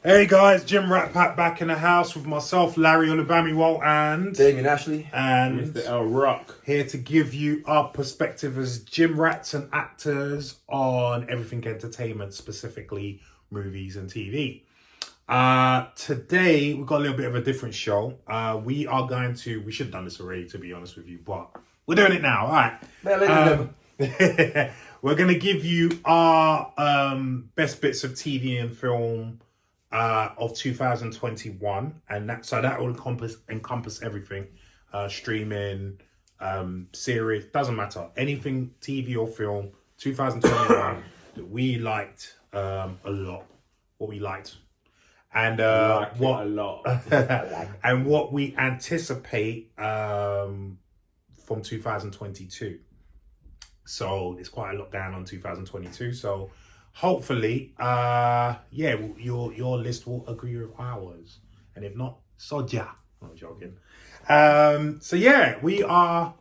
Hey guys, Jim Rat Pack back in the house with myself, Larry Olubami Walt, and Damien Ashley and Mr. L Rock, here to give you our perspective as gym rats and actors on everything entertainment, specifically movies and TV. Today we've got a little bit of a different show. We should have done this already, to be honest with you, but we're doing it now. All right. We're going to give you our best bits of TV and film of 2021, and that will encompass everything, streaming, series, doesn't matter, anything TV or film 2021 that we liked a lot, what we liked, and a lot, and what we anticipate from 2022. So it's quite a lot down on 2022. So hopefully, your list will agree with ours, and if not, soja. I'm joking. We are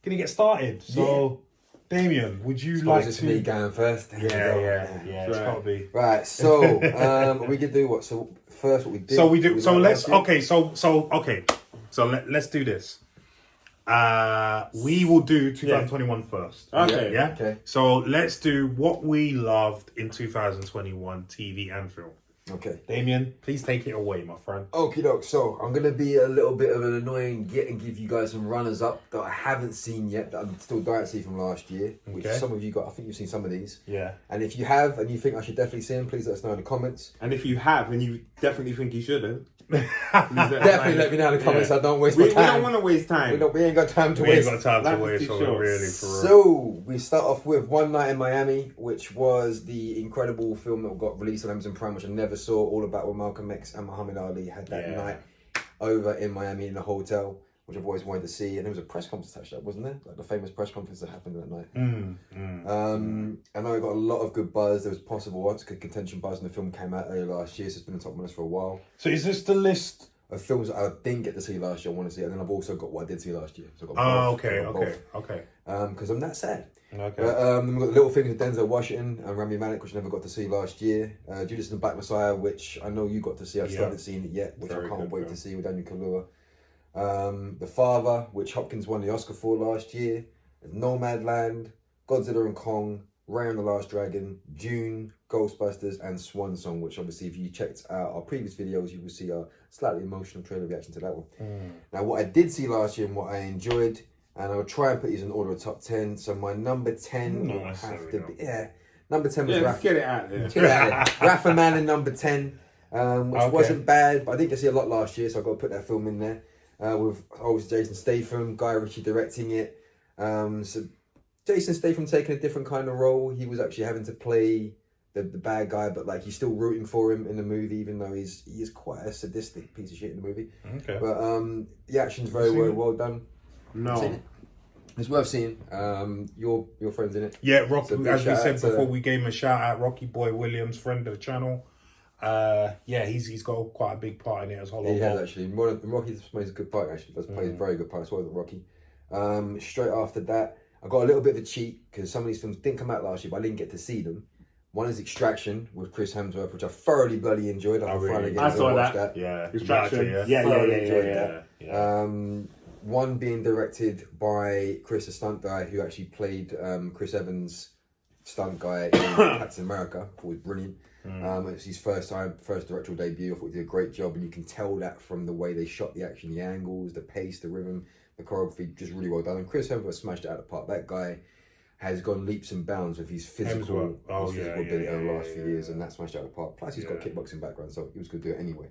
gonna get started. So, Damien, would you like it's to? me going first? Yeah. It's gotta be right. So, we could do what? So first, what we do. Let's do this. We will do 2021 first. Okay. Yeah? Okay. So let's do what we loved in 2021 TV and film. Okay. Damien, please take it away, my friend. Okie doke. So I'm gonna be a little bit of an annoying git and give you guys some runners up that I haven't seen yet, that I'm still dying to see from last year. Which some of you got. I think you've seen some of these. Yeah. And if you have and you think I should definitely see them, please let us know in the comments. And if you have and you definitely think you shouldn't, definitely let me know in the comments. I don't waste my time. We don't want to waste time. We ain't got time to We waste. ain't got time to waste. So we start off with One Night in Miami, which was the incredible film that got released on Amazon Prime, which I never saw. All about when Malcolm X and Muhammad Ali had that night over in Miami in a hotel, which I've always wanted to see. And there was a press conference attached to that, wasn't there? Like the famous press conference that happened that night. I know it got a lot of good buzz. There was possible good contention buzz when the film came out earlier last year, so it's been on top of us for a while. So is this the list of films that I didn't get to see last year? I want to see, and then I've also got what I did see last year. So I've got both. Okay. Because I'm that sad. Okay. But, we've got Little Things with Denzel Washington and Rami Malek, which I never got to see last year. Judas and the Black Messiah, which I know you got to see. I still haven't seen it yet, which I can't wait to see with Daniel Kaluuya. The Father, which Hopkins won the Oscar for last year. Nomadland, Godzilla and Kong, Ray and the Last Dragon, Dune, Ghostbusters, and Swan Song, which obviously if you checked out our previous videos, you will see a slightly emotional trailer reaction to that one. Now, what I did see last year and what I enjoyed, and I'll try and put these in order of top 10. So my number 10 will have to be... number 10 was let's get it out there. Rafa Man in number 10, which wasn't bad, but I didn't get to see a lot last year, so I've got to put that film in there. With obviously Jason Statham, Guy Ritchie directing it. So Jason Statham taking a different kind of role. He was actually having to play the bad guy, but like you're still rooting for him in the movie, even though he is quite a sadistic piece of shit in the movie. Okay. But the action's very well done. No. It's worth seeing. Your friend's in it. Yeah, Rocky. So as we said before, we gave him a shout out. Rocky Boy Williams, friend of the channel. He's got quite a big part in it as well. Yeah, he has actually. Rocky plays a good part. Actually, plays a very good part. So Rocky. Straight after that, I got a little bit of a cheat because some of these films didn't come out last year, but I didn't get to see them. One is Extraction with Chris Hemsworth, which I thoroughly bloody enjoyed. I saw that. Yeah, Extraction. Yeah. One being directed by Chris, a stunt guy who actually played Chris Evans' stunt guy in Captain America, who was brilliant. It's his first directorial debut. I thought he did a great job, and you can tell that from the way they shot the action, the angles, the pace, the rhythm, the choreography, just really well done. And Chris Hemsworth smashed it out of the park. That guy has gone leaps and bounds with his physical ability over the last few years, and that smashed out of the park. Plus, he's got a kickboxing background, so he was going to do it anyway.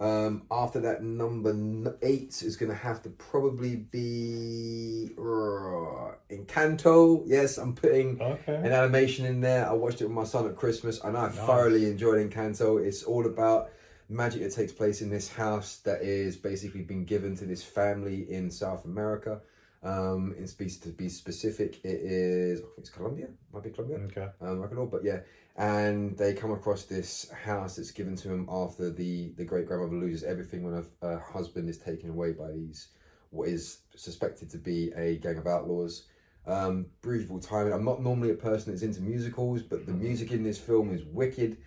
After that, number 8 is going to have to probably be Encanto. Yes, I'm putting an animation in there. I watched it with my son at Christmas, and I thoroughly enjoyed Encanto. It's all about magic that takes place in this house that is basically been given to this family in South America. To be specific, it is, I think it's Colombia. Might be Colombia. Okay. I don't know, but yeah. And they come across this house that's given to them after the great grandmother loses everything when her husband is taken away by what is suspected to be a gang of outlaws. Beautiful timing. I'm not normally a person that's into musicals, but the music in this film is wicked.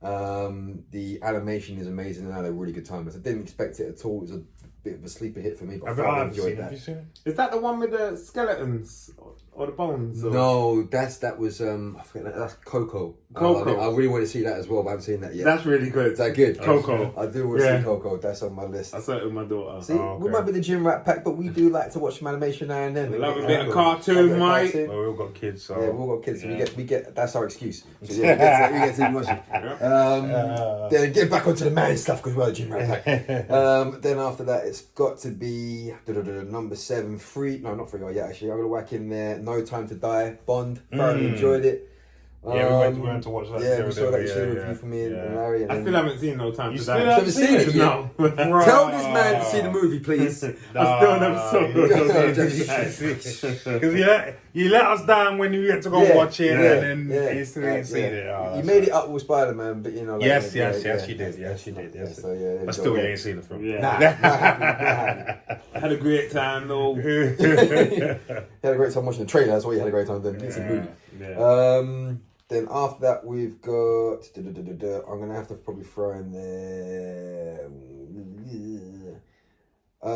The animation is amazing and I had a really good time. I didn't expect it at all. It was a bit of a sleeper hit for me, but I enjoyed that. Have you seen it? Is that the one with the skeletons or the bones? Or? No, that was I forget that's Coco. Coco. I really want to see that as well, but I haven't seen that yet. That's really good. Is that good? Coco. I do want to see Coco. That's on my list. I saw it with my daughter. See, we might be the gym rat pack, but we do like to watch some animation now and then. Love a bit of cartoon, mate. Well, we've all got kids, so yeah, we've all got kids, so we get that's our excuse. So yeah, we get to watch it. Then get back onto the man stuff because we're the gym rat pack. Then after that, it's got to be number 7, Free. No, not Free. Oh yeah, actually, I'm gonna whack in there. No Time to Die. Bond. Thoroughly enjoyed it. Yeah, we went to watch that. Yeah, we saw that review for me and Larry. And I still haven't seen No Time to Die. You haven't seen it? No. Tell this man to see the movie, please. I still never saw it. Because you let us down when you get to go watch it, and then you still ain't seen it. Oh, you made it up with Spider-Man, but you know. Like, yes, you did. So yeah, but still, you ain't seen the film. Yeah. Not happy. I had a great time though. You had a great time watching the trailer. That's why you had a great time. Then it's a movie. Yeah. Then after that, we've got. I'm gonna have to probably throw in there. I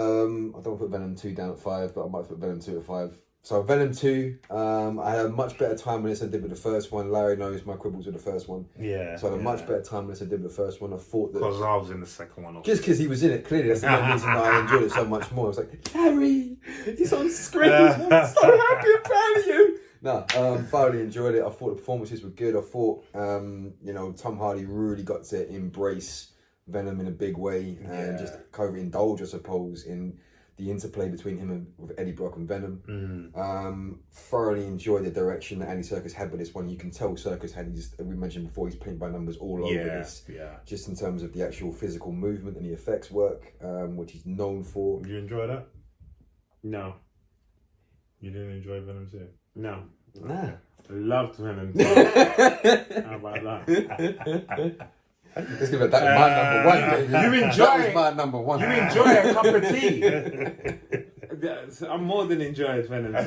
don't put Venom 2 down at 5, but I might put Venom 2 at 5. So Venom 2, I had a much better time with this than I did with the first one. Larry knows my quibbles with the first one. Yeah. So I had a much better time with this than I did with the first one. I thought that because I was in the second one. just because he was in it, clearly that's the main reason that I enjoyed it so much more. I was like, Larry, he's on screen. I'm so happy and proud of you. No, thoroughly enjoyed it. I thought the performances were good. I thought, Tom Hardy really got to embrace Venom in a big way and just overindulge, I suppose, in the interplay between him and with Eddie Brock and Venom. Thoroughly enjoyed the direction that Andy Serkis had with this one. You can tell Serkis had, we mentioned before, he's paint by numbers all over this. Yeah. Just in terms of the actual physical movement and the effects work, which he's known for. Did you enjoy that? No. You didn't enjoy Venom 2? No. Nah. Loved Venom 2. How about that? Let's give it that my number one. Baby. You enjoy that was my number one. You enjoy a cup of tea. I'm more than enjoyed Venom 2.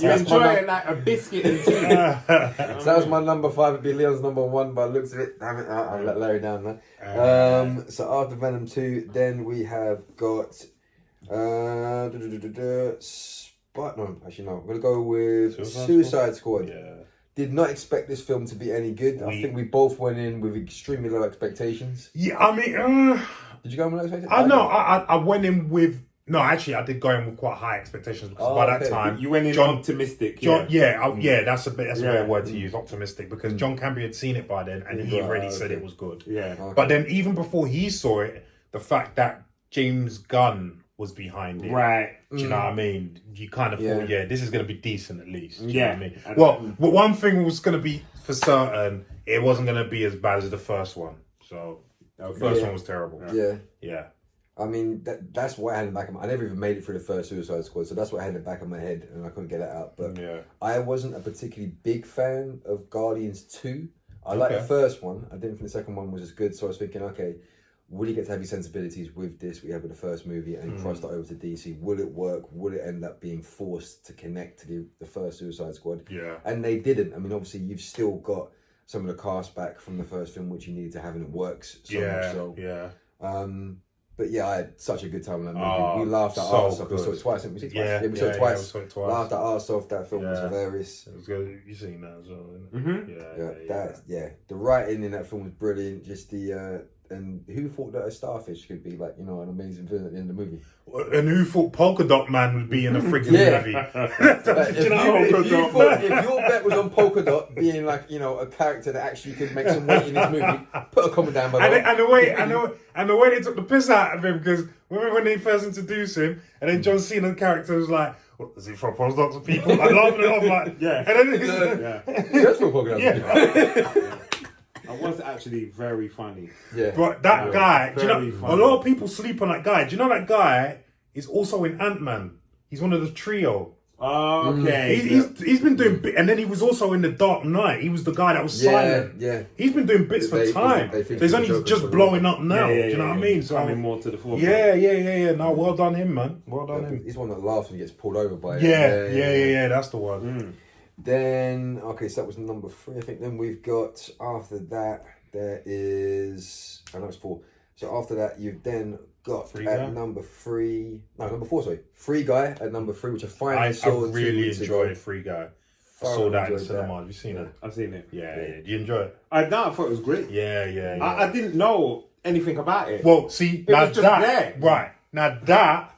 You enjoy it like a biscuit and tea. So that was my number 5. It'd be Leon's number 1 by the looks of it. Damn it, I'll let Larry down there. So after Venom 2, then we have got no, actually no. I'm gonna go with Suicide Squad. Yeah. Did not expect this film to be any good. I think we both went in with extremely low expectations. Yeah, I mean, did you go in with low expectations? I went in with I did go in with quite high expectations because by that time you went in optimistic. That's a better word to use, optimistic, because John Campbell had seen it by then and he already said it was good. Yeah, but then even before he saw it, the fact that James Gunn was behind it. Right. Do you know what I mean? You kind of thought, this is going to be decent at least. Do you know what I mean? But one thing was going to be for certain, it wasn't going to be as bad as the first one. So, the first one was terrible. Yeah. I mean, that's what I had in the back of my head. I never even made it through the first Suicide Squad, so that's what I had in the back of my head, and I couldn't get it out. But I wasn't a particularly big fan of Guardians 2. I liked the first one. I didn't think the second one was as good, so I was thinking, okay, will he get to have his sensibilities with this we had with the first movie and cross that over to DC? Will it work? Will it end up being forced to connect to the first Suicide Squad? Yeah. And they didn't. I mean, obviously, you've still got some of the cast back from the first film, which you needed to have, and it works so much so. Yeah. But yeah, I had such a good time with that movie. We laughed our arse off. We saw it twice, didn't we? We saw it twice. We laughed our arse off. That film was hilarious. It was good. You've seen that as well, isn't it? The writing in that film was brilliant. Just and who thought that a starfish could be like, an amazing villain at the end of the movie? And who thought Polka Dot Man would be in a freaking movie? If your bet was on Polka Dot being like, a character that actually could make some weight in this movie, put a comment down below. And the way they took the piss out of him, because remember when they first introduced him, and then John Cena's character was like, what, is he from postdocs and people? Like laughing it off, like, and then that's from Polka Dot. I was actually very funny. Yeah. But that guy, funny. A lot of people sleep on that guy. Do you know that guy is also in Ant-Man? He's one of the trio. Oh, okay. He's been doing bits, and then he was also in The Dark Knight. He was the guy that was silent. Yeah. He's been doing bits for time. So he's only just blowing up now. Do you know what I mean? So coming more to the forefront. Yeah. No, well done him, man. Well done him. He's one that laughs when he gets pulled over by Yeah, that's the one. Then, okay, so that was number 3, I think. Then we've got, after that, there is, I know it's 4. So after that, you've then got number 4, sorry. Free Guy at number 3, which I finally saw. I really enjoyed Free Guy. I saw that in the cinema. Have you seen it? I've seen it. Yeah. Do you enjoy it? I thought it was great. Yeah. I didn't know anything about it. Well, see, it was just there. Right. Now that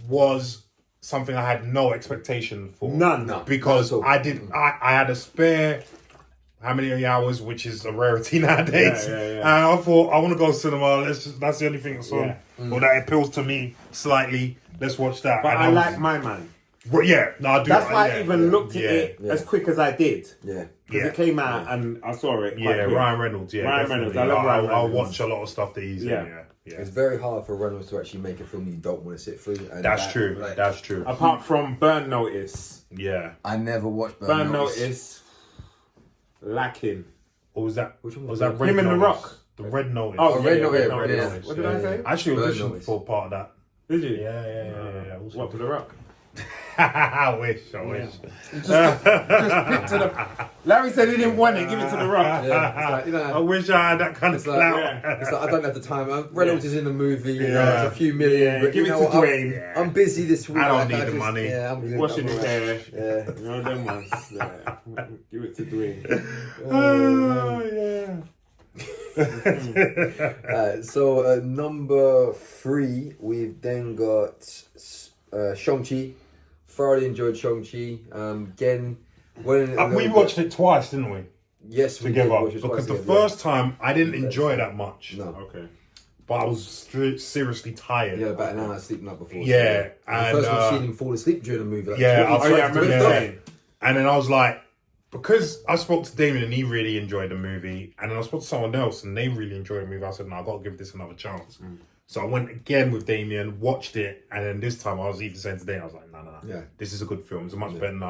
was something I had no expectation for. None. Because I had a spare how many hours, which is a rarity nowadays. And I thought, I want to go to cinema. That's the only thing that's on. Or that appeals to me slightly. Let's watch that. But I like My Man. Well, yeah, no, I do. That's why I even looked at it as quick as I did. Yeah. Because it came out and I saw it. Yeah, Ryan Reynolds. Yeah, Ryan Reynolds. I love Ryan Reynolds. I'll watch a lot of stuff that he's in. Yeah. It's very hard for Reynolds to actually make a film you don't want to sit through. And that's true. Like, that's true. Apart from Burn Notice. Yeah. I never watched Burn Notice. Lacking. Or was that? Which one was that? Him and The Rock. The Red Notice. Oh, Red Notice. What did I say? I actually auditioned for part of that. Did you? Yeah. What, for The Rock? I wish. Just pick to the... Larry said he didn't want it. Give it to The Rock. Yeah, it's like, I wish I had that kind of clout. It's like, I don't have the time. Reynolds is in the movie. It's a few million. But give it to Dwayne. I'm busy this week. I don't need the money. Yeah, I'm washing his hair. Yeah. You know them ones. Give it to Dwayne. So number 3, we've then got Shang-Chi. Thoroughly enjoyed Shang-Chi. Again, we watched it twice, didn't we? Yes, together. We did. Because the first time I didn't enjoy it that much. No. Okay. But I was seriously tired. Yeah, about an hour sleeping up before. Yeah. And the first time seeing him fall asleep during the movie. Like, I remember saying. And then I was like, because I spoke to Damien and he really enjoyed the movie, and then I spoke to someone else and they really enjoyed the movie, I said, no, I've got to give this another chance. So I went again with Damien, watched it, and then this time I was even saying to Damien, I was like, no. Yeah. This is a good film. It's much better than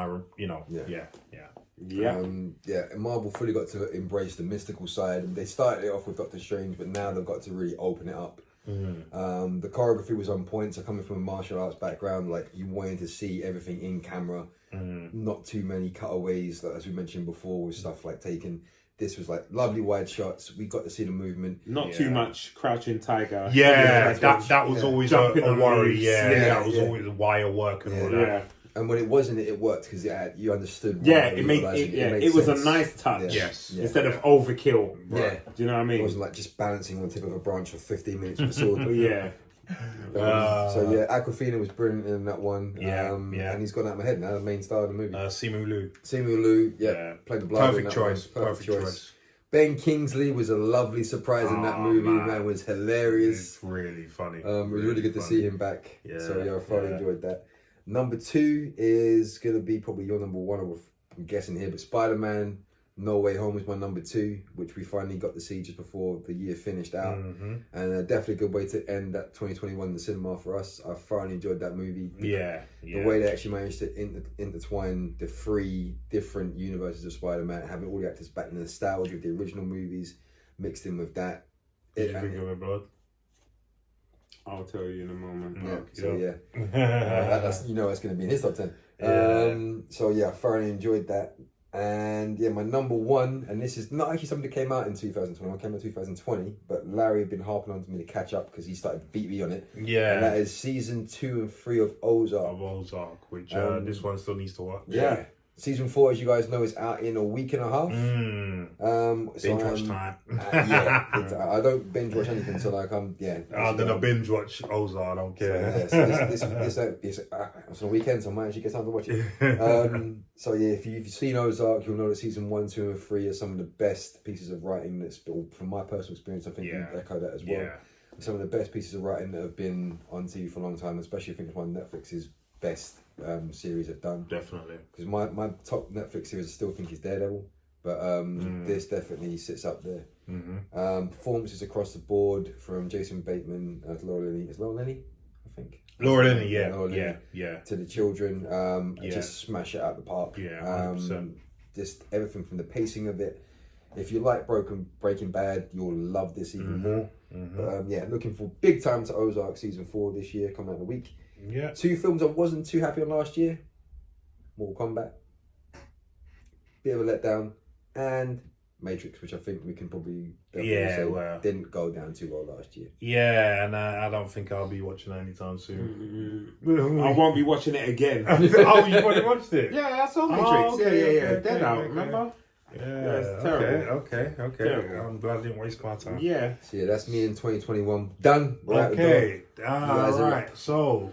And Marvel fully got to embrace the mystical side. They started it off with Doctor Strange, but now they've got to really open it up. The choreography was on point. So coming from a martial arts background, like you wanted to see everything in camera, not too many cutaways, like, as we mentioned before, with stuff like taken. This was like lovely wide shots. We got to see the movement. Not too much Crouching Tiger. Yeah, that was always a worry. That was always wire work and all that. Yeah. And when it wasn't, it worked because you understood. It was a nice touch. Yes. Instead of overkill. Yeah. Do you know what I mean? It wasn't like just balancing on the tip of a branch for 15 minutes with a sword. Yeah. Awkwafina was brilliant in that one. And he's gone out of my head now. The main star of the movie. Simu Liu. Played the blood. Perfect choice. Ben Kingsley was a lovely surprise in that movie. Man was hilarious. It's really funny. It was really good to see him back. I thoroughly enjoyed that. Number 2 is gonna be probably your number 1. I'm guessing here, but Spider-Man No Way Home is my number 2, which we finally got to see just before the year finished out. And definitely a good way to end that 2021 in the cinema for us. I thoroughly enjoyed that movie. The way they actually managed to intertwine the 3 different universes of Spider-Man, having all the actors back in the nostalgia of the original movies, mixed in with that. Did you think of it, blood? I'll tell you in a moment. That's that's going to be in his top 10. I thoroughly enjoyed that. And my number 1, and this is not actually something that came out in 2021, came out in 2020, but Larry had been harping on to me to catch up because he started to beat me on it. Yeah. And that is season 2 and 3 of Ozark. Which this one still needs to watch. Yeah. Season 4, as you guys know, is out in a week and a half. Binge watch time. I don't binge watch anything, so like I'm gonna binge watch Ozark. I don't care. It's on a weekend, so I might actually get time to watch it. If you've seen Ozark, you'll know that season 1, 2, and 3 are some of the best pieces of writing that's from my personal experience. I think you echo that as well. Yeah. Some of the best pieces of writing that have been on TV for a long time, especially I think it's one of Netflix's best series have done. Definitely. Because my top Netflix series I still think is Daredevil, but this definitely sits up there. Performances across the board from Jason Bateman to Laura Linney. Is Laura Linney? I think. Laura Linney, To the children, just smash it out the park. Just everything from the pacing of it. If you like Breaking Bad, you'll love this even more. But looking for big time to Ozark season 4 this year, coming out in a week. 2 films I wasn't too happy on last year. Mortal Kombat. bit of a letdown, and Matrix, which I think we can probably say didn't go down too well last year. Yeah, and I don't think I'll be watching it anytime soon. I won't be watching it again. Oh, you've already watched it? Yeah, I saw Matrix. Okay, yeah. okay, Dead out, okay. remember? Yeah, it's terrible. Okay. Terrible. I'm glad I didn't waste my time. Yeah. So yeah, that's me in 2021. Done. Okay. Right. So,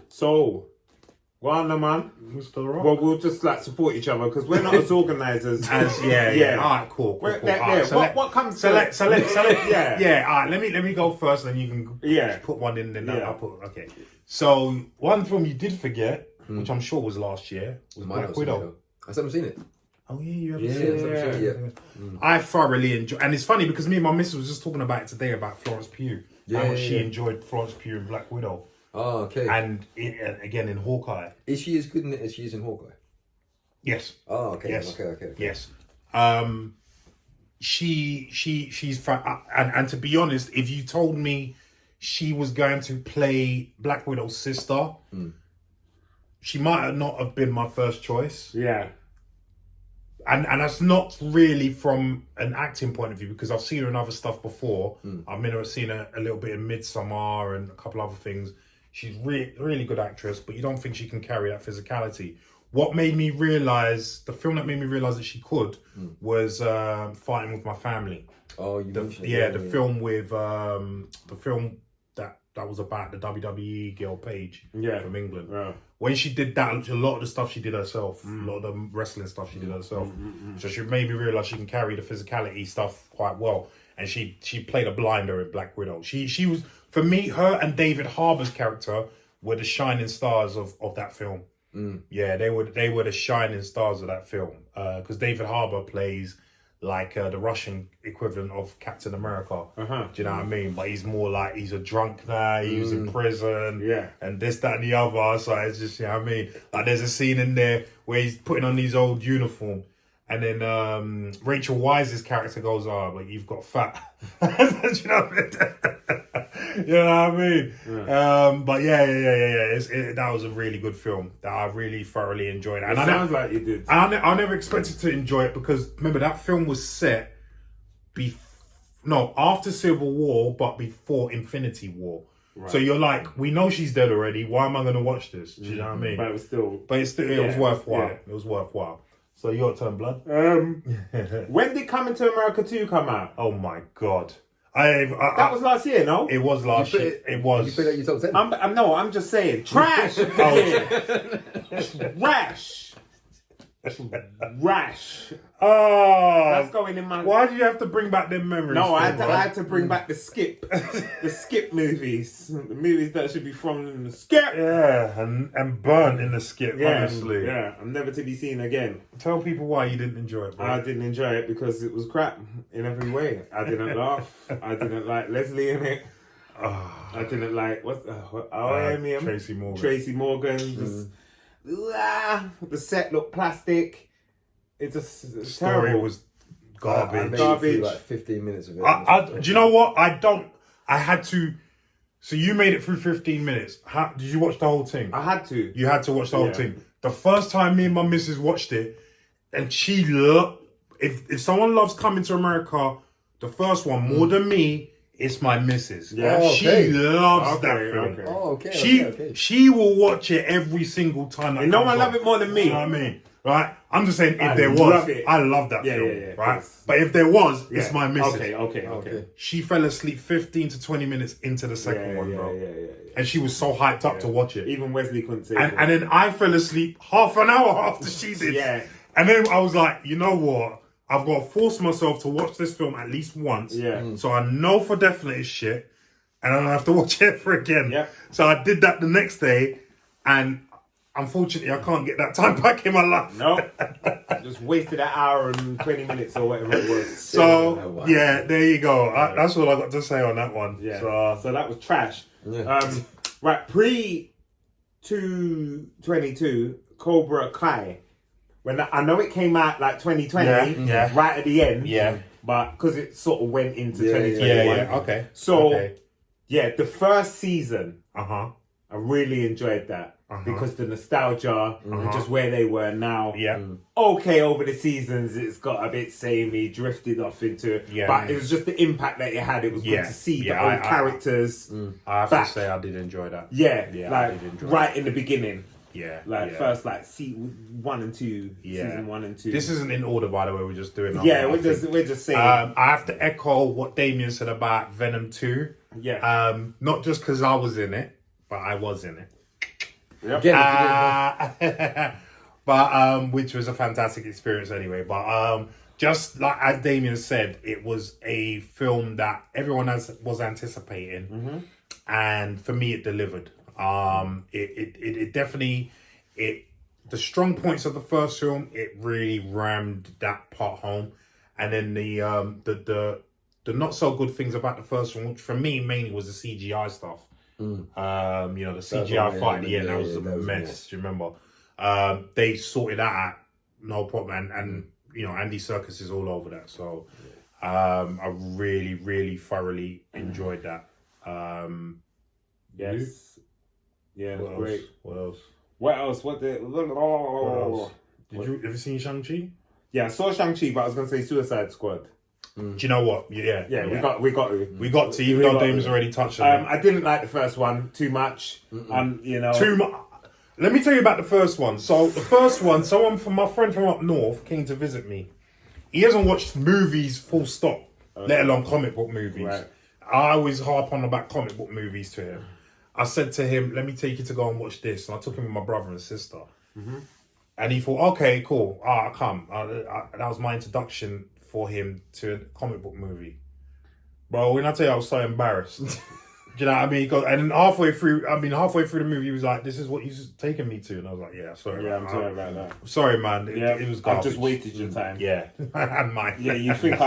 go on, man. Mr. Rock. Well, we'll just like support each other because we're not as organised as. Yeah. All right, cool. What comes? So let Yeah. Yeah. All right. Let me go first, then you can put one in. Then I'll put. Okay. So one film you did forget, which I'm sure was last year, was Black Widow. I still haven't seen it. Oh yeah, you haven't seen it. I thoroughly enjoyed, and it's funny because me and my missus was just talking about it today about Florence Pugh. How much she enjoyed Florence Pugh in Black Widow. Oh, okay. And again in Hawkeye. Is she as good in it as she is in Hawkeye? Yes. Oh, okay. Yes. Okay. Yes. She's and to be honest, if you told me she was going to play Black Widow's sister, she might not have been my first choice. Yeah. And that's not really from an acting point of view because I've seen her in other stuff before. I've seen her a little bit in Midsommar and a couple other things. She's really good actress, but you don't think she can carry that physicality. What made me realise, the film that made me realise that she could was Fighting With My Family. Oh, you the film with the film that was about the WWE girl Paige from England. Yeah. When she did that, a lot of the stuff she did herself, a lot of the wrestling stuff she did herself. So she made me realise she can carry the physicality stuff quite well. And she played a blinder in Black Widow. She was, for me, her and David Harbour's character were the shining stars of that film. Yeah, they were the shining stars of that film. Because David Harbour plays like the Russian equivalent of Captain America. Do you know what I mean? But he's more like, he's a drunk now, he was in prison, and this, that, and the other. So it's just, you know what I mean? Like there's a scene in there where he's putting on his old uniform, and then Rachel Weisz's character goes, "Oh, but you've got fat." Do you know what I mean? You know what I mean? But yeah. That was a really good film that I really thoroughly enjoyed. And it sounds like you did. I never expected to enjoy it because remember that film was set after Civil War, but before Infinity War. Right. So you're like, we know she's dead already. Why am I going to watch this? Do you know what I mean? But it was worthwhile. Yeah. It was worthwhile. So your turn, blood. When did Coming to America 2 come out? Oh my God. That was last year, no? It was last year. It was. You put it your top 10? I'm just saying. Trash! Rash. Oh, that's going in my. Why do you have to bring back them memories? No, I had to bring back the skip movies, the movies that should be thrown in the skip. Yeah, and burnt in the skip. Honestly, and never to be seen again. Tell people why you didn't enjoy it, bro. I didn't enjoy it because it was crap in every way. I didn't laugh. I didn't like Leslie in it. I didn't like Tracy Morgan. The set looked plastic. It just the story terrible. Was garbage. Garbage. Like 15 minutes of it. Do you know what? I had to. So you made it through 15 minutes. Did you watch the whole thing? I had to. You had to watch the whole thing. The first time me and my missus watched it, and she loved. If someone loves Coming to America, the first one more than me. It's my missus. Yeah. Oh, okay. She loves that film. Okay. Oh, okay. She will watch it every single time. And no one love it more than me. You know what I mean? Right? I'm just saying, if there was, I love that film. Right? But if there was, it's my missus. Okay. She fell asleep 15 to 20 minutes into the second one, bro. Yeah. And she was so hyped up to watch it. Even Wesley couldn't say it. And then I fell asleep half an hour after she did. Yeah. And then I was like, you know what? I've got to force myself to watch this film at least once. Yeah. So I know for definite it's shit. And I don't have to watch it ever again. Yeah. So I did that the next day. And unfortunately, I can't get that time back in my life. No. Just wasted an hour and 20 minutes or whatever it was. So, there you go. That's all I got to say on that one. Yeah. So that was trash. Yeah. Right. Pre-2022, Cobra Kai. When I know it came out like 2020, right at the end, but because it sort of went into 2021. Okay. So, the first season, I really enjoyed that. because the nostalgia and just where they were now. Yeah. Okay, over the seasons, it's got a bit samey, drifted off into. Yeah. But it was just the impact that it had. It was good to see the old characters. I have back. to say, I did enjoy that. Yeah, I like did enjoy right in the beginning. Yeah. First, season 1 and 2. This isn't in order, by the way. We're just doing. We're just saying. I have to echo what Damien said about Venom 2. Yeah. Not just because I was in it, but I was in it. Yep. But which was a fantastic experience anyway. But just like as Damien said, it was a film that everyone was anticipating, and for me, it delivered. It definitely the strong points of the first film, it really rammed that part home, and then the not so good things about the first one, which for me mainly was the CGI stuff. The CGI fight at the end, that was a mess. Do you remember? They sorted that out, no problem, and Andy Serkis is all over that. So I really, really thoroughly enjoyed that. Yes. Yeah, What great. else? What else? What else? What else? Did you ever seen Shang-Chi? Yeah, I saw Shang-Chi, but I was gonna say Suicide Squad. Do you know what? Yeah. We got to. Even though Dame's already touched on it. I didn't like the first one too much. Too much. Let me tell you about the first one. So the first one, my friend from up north came to visit me. He hasn't watched movies full stop, let alone comic book movies. Right. I always harp on about comic book movies to him. I said to him, let me take you to go and watch this. And I took him with my brother and sister. And he thought, okay, cool. I'll come. That was my introduction for him to a comic book movie. Bro, when I tell you I was so embarrassed. Do you know what I mean? And then halfway through the movie, he was like, this is what he's taking me to. And I was like, yeah, sorry. Yeah, I'm sorry about that. Sorry, man. It was garbage. I've just wasted your time. Yeah. And mine. Yeah, you'd think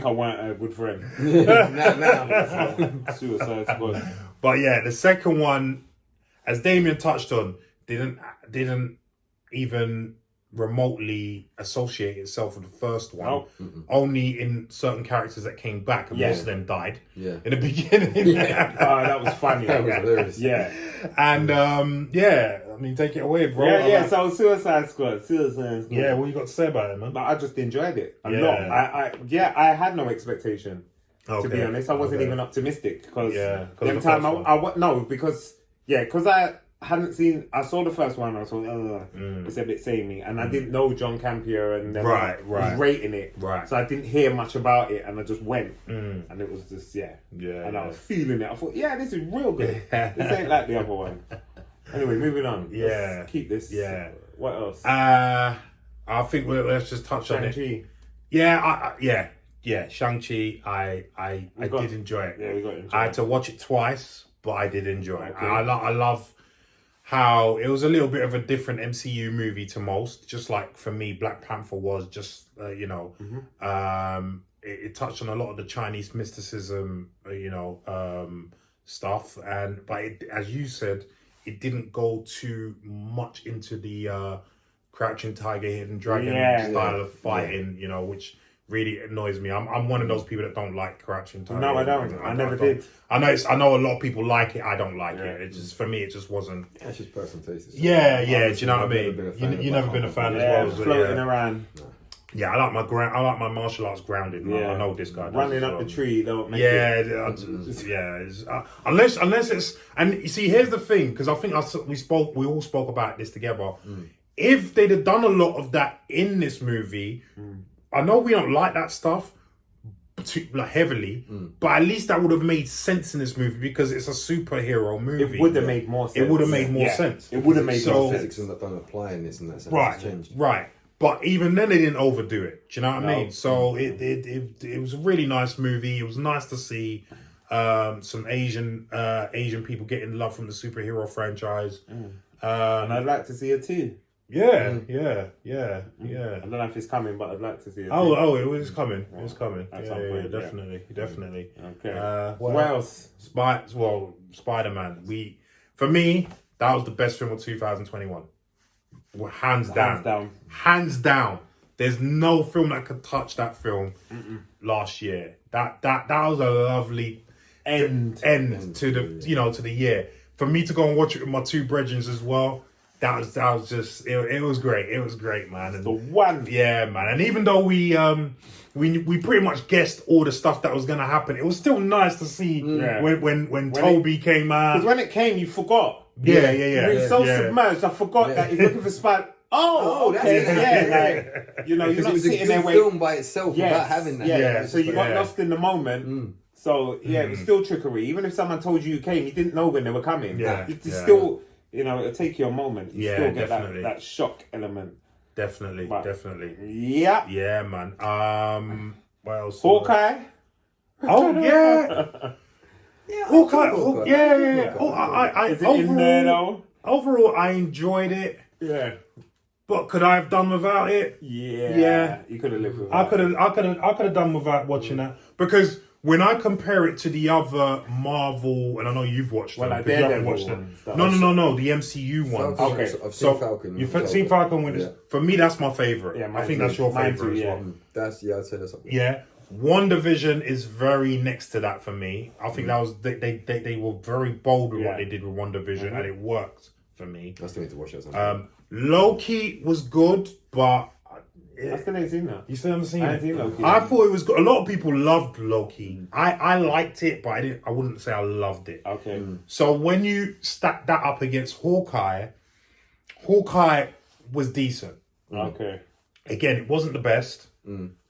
I weren't a good friend. Suicide Squad. But yeah, the second one, as Damien touched on, didn't even remotely associate itself with the first one. Nope. Only in certain characters that came back, and most of them died. Yeah. In the beginning. That was funny. That was hilarious. Yeah. And I mean, take it away, bro. Yeah. So Suicide Squad. Yeah, what you got to say about it, man? But I just enjoyed it a lot. I had no expectation. Okay. To be honest, I wasn't even optimistic because because I hadn't seen. I saw the first one. I was like, it's a bit samey, and I didn't know John Campea and them was rating it. Right. So I didn't hear much about it, and I just went, and it was just and I was feeling it. I thought, this is real good. This ain't like the other one. Anyway, moving on. Let's keep this. Yeah. What else? I think let's just touch on it. Shang-Chi. Yeah, Shang-Chi, I did enjoy it. Yeah, we got it. I had to watch it twice, but I did enjoy it. I love how it was a little bit of a different MCU movie to most. Just like for me, Black Panther was just, it touched on a lot of the Chinese mysticism, stuff. But as you said, it didn't go too much into the Crouching Tiger, Hidden Dragon style of fighting, which really annoys me. I'm one of those people that don't like Crouching Tiger. No, I don't. I never did. I know a lot of people like it. I don't like it. It just, for me, it just wasn't. That's just personal taste. Do you know what I mean? You've never been a fan as well. Floating around. Yeah, I like my martial arts grounded. I know this guy. Running up the tree, don't make it. Unless it's, and you see, here's the thing, because I think we all spoke about this together. If they'd have done a lot of that in this movie, I know we don't like that stuff heavily, but at least that would have made sense in this movie because it's a superhero movie. It would have made more sense. It would have made more sense. It would have made more sense. Physics don't apply in this and that sense. Right. But even then, they didn't overdo it. Do you know what I mean? So it was a really nice movie. It was nice to see some Asian people getting love from the superhero franchise. And I'd like to see it too. Yeah. I don't know if it's coming, but I'd like to see it. Oh, it was coming. It was coming. At some point, Definitely. Okay. What else? Spider-Man. For me, that was the best film of 2021. Well, hands down. There's no film that could touch that film last year. That was a lovely end to the to the year. For me to go and watch it with my two brethren as well, that was just it was great. It was great, man. And the one. Yeah, man. And even though we pretty much guessed all the stuff that was gonna happen, it was still nice to see when Toby came out. Because when it came, you forgot. Yeah. You were so submerged. I forgot that he's looking for Spike. Oh, okay, like you're not sitting there waiting. Film by itself without having that. Yeah, so you got lost in the moment. So it was still trickery. Even if someone told you came, you didn't know when they were coming. Yeah, still, it'll take you a moment. You still get definitely. that shock element. Definitely. Yeah. Yeah, man. What else? Hawkeye. Oh yeah. Hawkeye. Yeah. Oh, I Is it in there though? Overall, I enjoyed it. Yeah. But could I have done without it? Yeah. You could have lived without it. I could have done without watching that. Because when I compare it to the other Marvel, and I know you've watched them, because you haven't watched them. No, the MCU ones. Okay. I've seen Falcon. You've seen Falcon Winter. For me, that's my favourite. Yeah, I think that's your favourite as well. I'd say that's something. Yeah. WandaVision is very next to that for me. I think that was they were very bold with what they did with WandaVision, and it worked for me. I still need to watch that. Loki was good, but I still ain't seen that. You still haven't seen it? Loki. I thought it was good. A lot of people loved Loki. I liked it, but I wouldn't say I loved it. Okay. So when you stack that up against Hawkeye was decent. Okay. Again, it wasn't the best.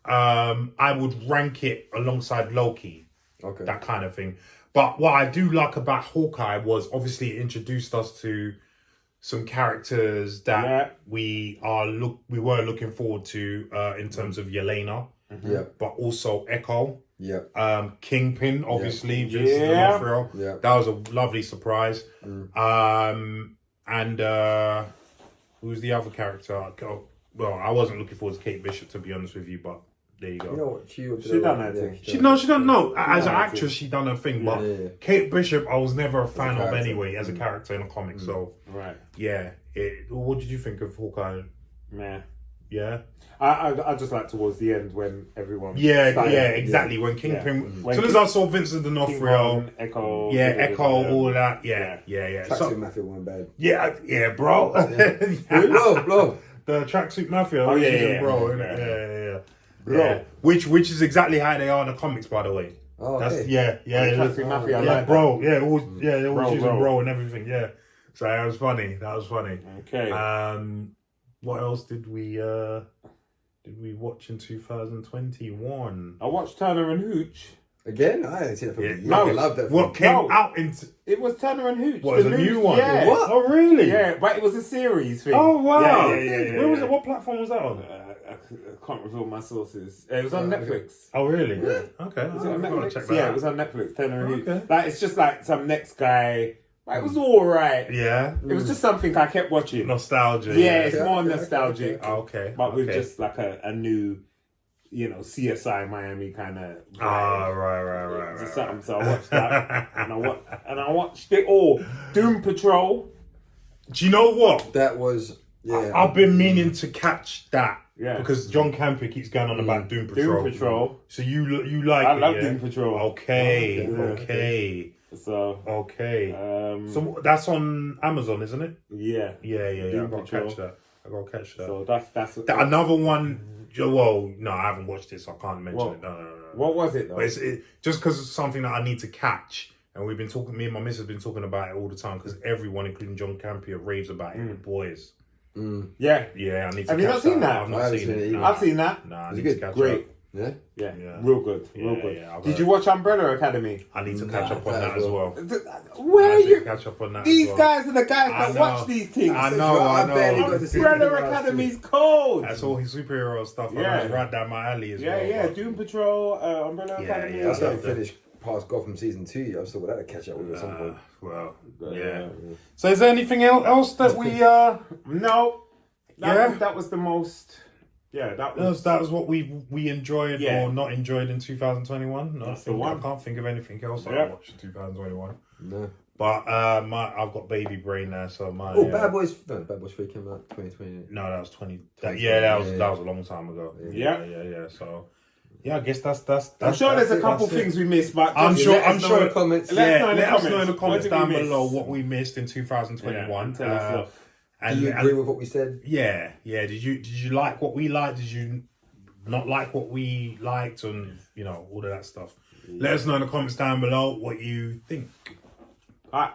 I would rank it alongside Loki. Okay. That kind of thing. But what I do like about Hawkeye was obviously it introduced us to some characters that we were looking forward to in terms of Yelena, but also Echo, Kingpin, obviously, Vincent D'Onofrio. That was a lovely surprise. And who's the other character? Well, I wasn't looking forward to Kate Bishop, to be honest with you, but there you go. You know what? She done her thing. She don't know. As an actress, she done her thing, but Kate Bishop, I was never a fan of anyway as a character in a comic. So what did you think of Hawkeye? Man, yeah. I just like towards the end when everyone exactly when Kingpin. As soon as I saw Vincent D'Onofrio, Echo, all of that, Tracksuit Mafia weren't bad. Yeah, bro. Bro. The Tracksuit Mafia, bro. Yeah. Which is exactly how they are in the comics, by the way. Oh, okay. Tracksuit Mafia, bro. They're always using bro and everything. Yeah. So that was funny. Okay. What else did we watch in 2021? I watched Turner and Hooch. Again? I haven't seen that film. No, I love that film. What came out into... It was Turner and Hooch. What, a new one? Yeah. What? Oh, really? Yeah, but it was a series thing. Oh, wow. Yeah. Where was it? What platform was that on? I can't reveal my sources. It was on Netflix. Oh, really? Yeah. Okay. Was it on Netflix? Check that out. It was on Netflix. Turner and Hooch. Okay. Like, it's just like some next guy. Like, it was all right. Yeah. It was just something I kept watching. Nostalgia. Yeah, it's more nostalgic. Okay. But with just like a new, CSI Miami kind of. Right. Something. So I watched that, and I watched it all. Doom Patrol. Do you know what? That was I've been meaning to catch that. Yeah. Because John Campion keeps going on about Doom Patrol. Doom Patrol. So you like I it? love Doom Patrol. Okay. So so that's on Amazon, isn't it? Yeah. I gotta catch that. So that's another one. Well, no, I haven't watched it, so I can't mention it. No. What was it though? But it's just because it's something that I need to catch, and we've been talking. Me and my missus have been talking about it all the time because everyone, including John Campion, raves about it. The boys. Yeah. I need to. Have you not seen that? I've not seen it. I've seen that. No, I need to catch Great. up. Yeah, real good. Did you watch Umbrella Academy? I need to catch up on that as well. Where are you? Catch up on that. These guys are the guys that watch these things. I know. Umbrella Academy's cold. That's all his superhero stuff. Yeah, right down my alley as well. Yeah. Doom Patrol, Umbrella Academy. I still finished past Gotham season 2. I've still got that to catch up with at some point. Well, yeah. So is there anything else that we? No. That was the most. Yeah, that was what we enjoyed or not enjoyed in 2021. No, I can't think of anything else I watched in 2021. No. But I've got baby brain there, so Bad Boys 3 came out 2020. No, that was 20. That was a long time ago. Yeah. So. Yeah, I guess that's. I'm sure there's a couple things we missed, but I'm sure. In the comments. Let us know in the comments down below what we missed in 2021. Do you agree with what we said? Yeah. Did you like what we liked? Did you not like what we liked? And all of that stuff. Let us know in the comments down below what you think. All right.